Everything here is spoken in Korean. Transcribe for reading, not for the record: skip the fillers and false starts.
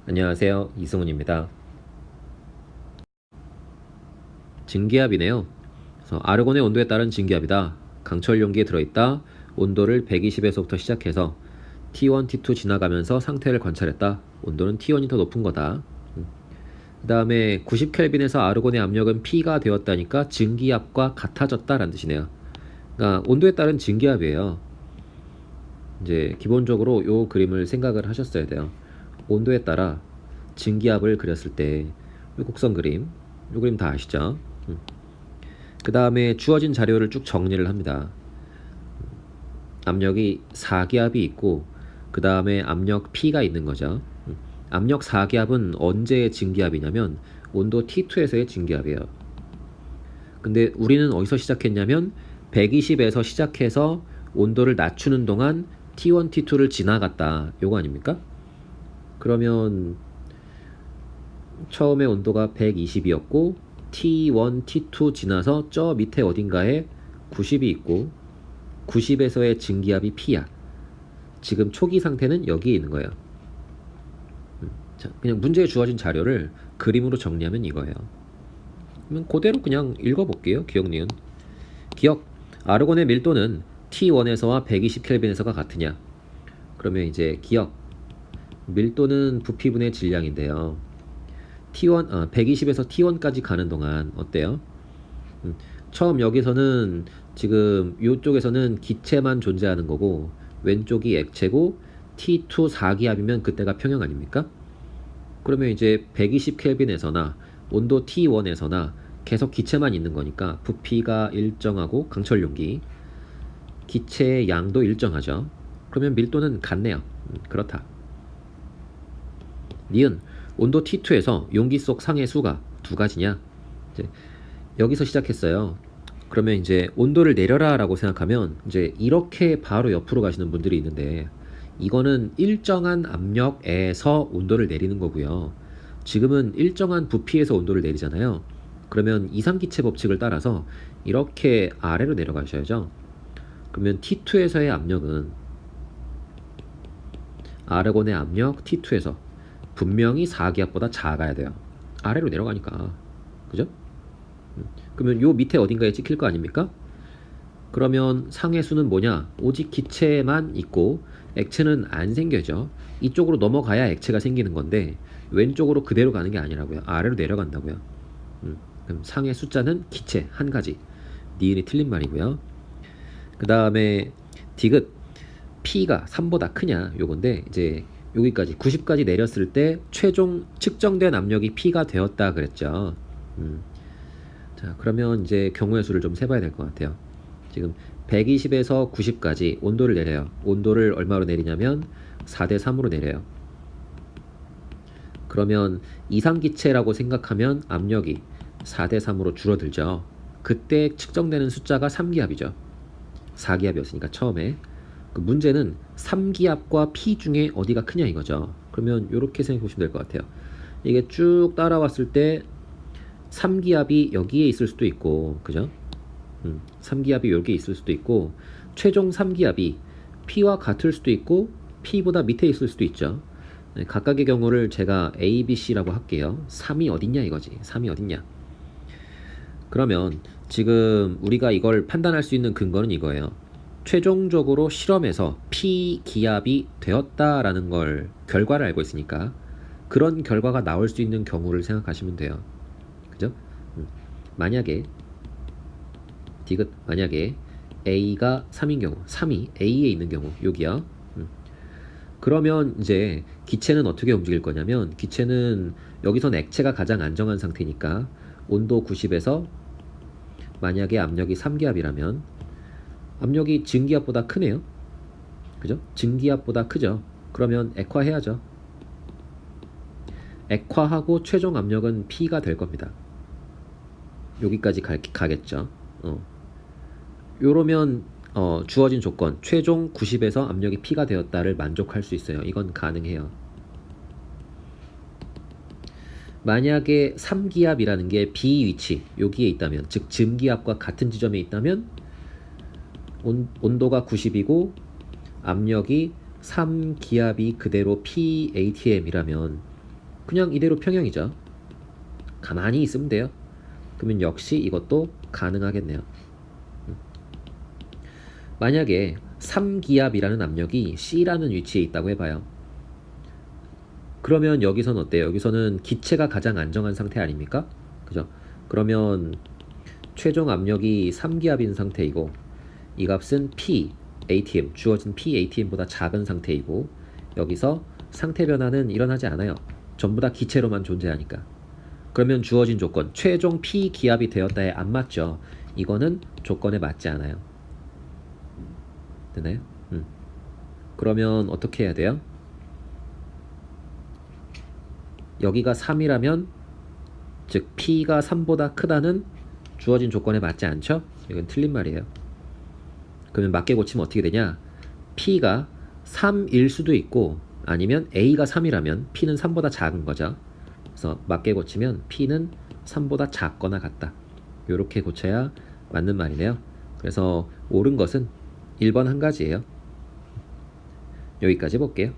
안녕하세요. 이승훈입니다. 증기압이네요. 그래서 아르곤의 온도에 따른 증기압이다. 강철 용기에 들어있다. 온도를 120에서부터 시작해서 T1, T2 지나가면서 상태를 관찰했다. 온도는 T1이 더 높은 거다. 그 다음에 90켈빈에서 아르곤의 압력은 P가 되었다니까 증기압과 같아졌다라는 뜻이네요. 그러니까 온도에 따른 증기압이에요. 이제 기본적으로 요 그림을 생각을 하셨어야 돼요. 온도에 따라 증기압을 그렸을 때 요 곡선 그림, 요 그림 다 아시죠? 그 다음에 주어진 자료를 쭉 정리를 합니다. 압력이 4기압이 있고 그 다음에 압력 P가 있는 거죠. 압력 4기압은 언제의 증기압이냐면 온도 T2에서의 증기압이에요. 근데 우리는 어디서 시작했냐면 120에서 시작해서 온도를 낮추는 동안 T1, T2를 지나갔다. 요거 아닙니까? 그러면 처음에 온도가 120이었고 T1, T2 지나서 저 밑에 어딘가에 90이 있고 90에서의 증기압이 P야. 지금 초기 상태는 여기에 있는 거예요. 자, 그냥 문제에 주어진 자료를 그림으로 정리하면 이거예요. 그러면 그대로 그냥 읽어볼게요. 기억, 니은. 기억. 아르곤의 밀도는 T1에서와 120켈빈에서가 같으냐? 그러면 이제 기억. 밀도는 부피분의 질량인데요. T1, 120에서 T1까지 가는 동안 어때요? 처음 여기서는 지금 이쪽에서는 기체만 존재하는 거고 왼쪽이 액체고 T2 4기압이면 그때가 평형 아닙니까? 그러면 이제 120켈빈에서나 온도 T1에서나 계속 기체만 있는 거니까 부피가 일정하고 강철 용기 기체의 양도 일정하죠. 그러면 밀도는 같네요. 그렇다. 니은 온도 T2에서 용기 속 상의 수가 두 가지냐? 이제 여기서 시작했어요. 그러면 이제 온도를 내려라 라고 생각하면 이제 이렇게 바로 옆으로 가시는 분들이 있는데 이거는 일정한 압력에서 온도를 내리는 거고요. 지금은 일정한 부피에서 온도를 내리잖아요. 그러면 이상기체 법칙을 따라서 이렇게 아래로 내려가셔야죠. 그러면 T2에서의 압력은 아르곤의 압력 T2에서 분명히 4기압보다 작아야 돼요. 아래로 내려가니까. 그죠? 그러면 요 밑에 어딘가에 찍힐 거 아닙니까? 그러면 상의 수는 뭐냐? 오직 기체만 있고 액체는 안 생겨져. 이쪽으로 넘어가야 액체가 생기는 건데 왼쪽으로 그대로 가는 게 아니라고요. 아래로 내려간다고요. 그럼 상의 숫자는 기체 한 가지. 니은이 틀린 말이고요. 그 다음에 디귿 P가 3보다 크냐 요건데 이제 여기까지 90까지 내렸을 때 최종 측정된 압력이 P가 되었다 그랬죠. 자 그러면 이제 경우의 수를 좀 세봐야 될 것 같아요. 지금 120에서 90까지 온도를 내려요. 온도를 얼마로 내리냐면 4대 3으로 내려요. 그러면 이상기체라고 생각하면 압력이 4대 3으로 줄어들죠. 그때 측정되는 숫자가 3기압이죠. 4기압이었으니까 처음에. 그 문제는 3기압과 P 중에 어디가 크냐 이거죠. 그러면 이렇게 생각해 보시면 될 것 같아요. 이게 쭉 따라왔을 때 3기압이 여기에 있을 수도 있고 그죠? 3기압이 여기에 있을 수도 있고 최종 3기압이 P와 같을 수도 있고 P보다 밑에 있을 수도 있죠. 네, 각각의 경우를 제가 A, B, C라고 할게요. 3이 어딨냐 이거지. 3이 어딨냐. 그러면 지금 우리가 이걸 판단할 수 있는 근거는 이거예요. 최종적으로 실험에서 P기압이 되었다라는 걸 결과를 알고 있으니까 그런 결과가 나올 수 있는 경우를 생각하시면 돼요. 그죠? 만약에 디귿 만약에 A가 3인 경우 3이 A에 있는 경우 여기요. 그러면 이제 기체는 어떻게 움직일 거냐면 기체는 여기선 액체가 가장 안정한 상태니까 온도 90에서 만약에 압력이 3기압이라면 압력이 증기압보다 크네요. 그죠? 증기압보다 크죠. 그러면 액화해야죠. 액화하고 최종 압력은 P가 될 겁니다. 여기까지 가겠죠. 요러면 주어진 조건 최종 90에서 압력이 P가 되었다를 만족할 수 있어요. 이건 가능해요. 만약에 3기압이라는 게 B 위치 여기에 있다면 즉 증기압과 같은 지점에 있다면 온도가 90이고 압력이 3기압이 그대로 PATM이라면 그냥 이대로 평형이죠. 가만히 있으면 돼요. 그러면 역시 이것도 가능하겠네요. 만약에 3기압이라는 압력이 C라는 위치에 있다고 해봐요. 그러면 여기서는 어때요? 여기서는 기체가 가장 안정한 상태 아닙니까? 그죠? 그러면 최종 압력이 3기압인 상태이고 이 값은 P, ATM, 주어진 P, ATM보다 작은 상태이고 여기서 상태 변화는 일어나지 않아요. 전부 다 기체로만 존재하니까. 그러면 주어진 조건, 최종 P 기압이 되었다에 안 맞죠? 이거는 조건에 맞지 않아요. 되나요? 그러면 어떻게 해야 돼요? 여기가 3이라면 즉 P가 3보다 크다는 주어진 조건에 맞지 않죠? 이건 틀린 말이에요. 그러면 맞게 고치면 어떻게 되냐? P가 3일 수도 있고 아니면 A가 3이라면 P는 3보다 작은 거죠. 그래서 맞게 고치면 P는 3보다 작거나 같다. 이렇게 고쳐야 맞는 말이네요. 그래서 옳은 것은 1번 한 가지예요. 여기까지 볼게요.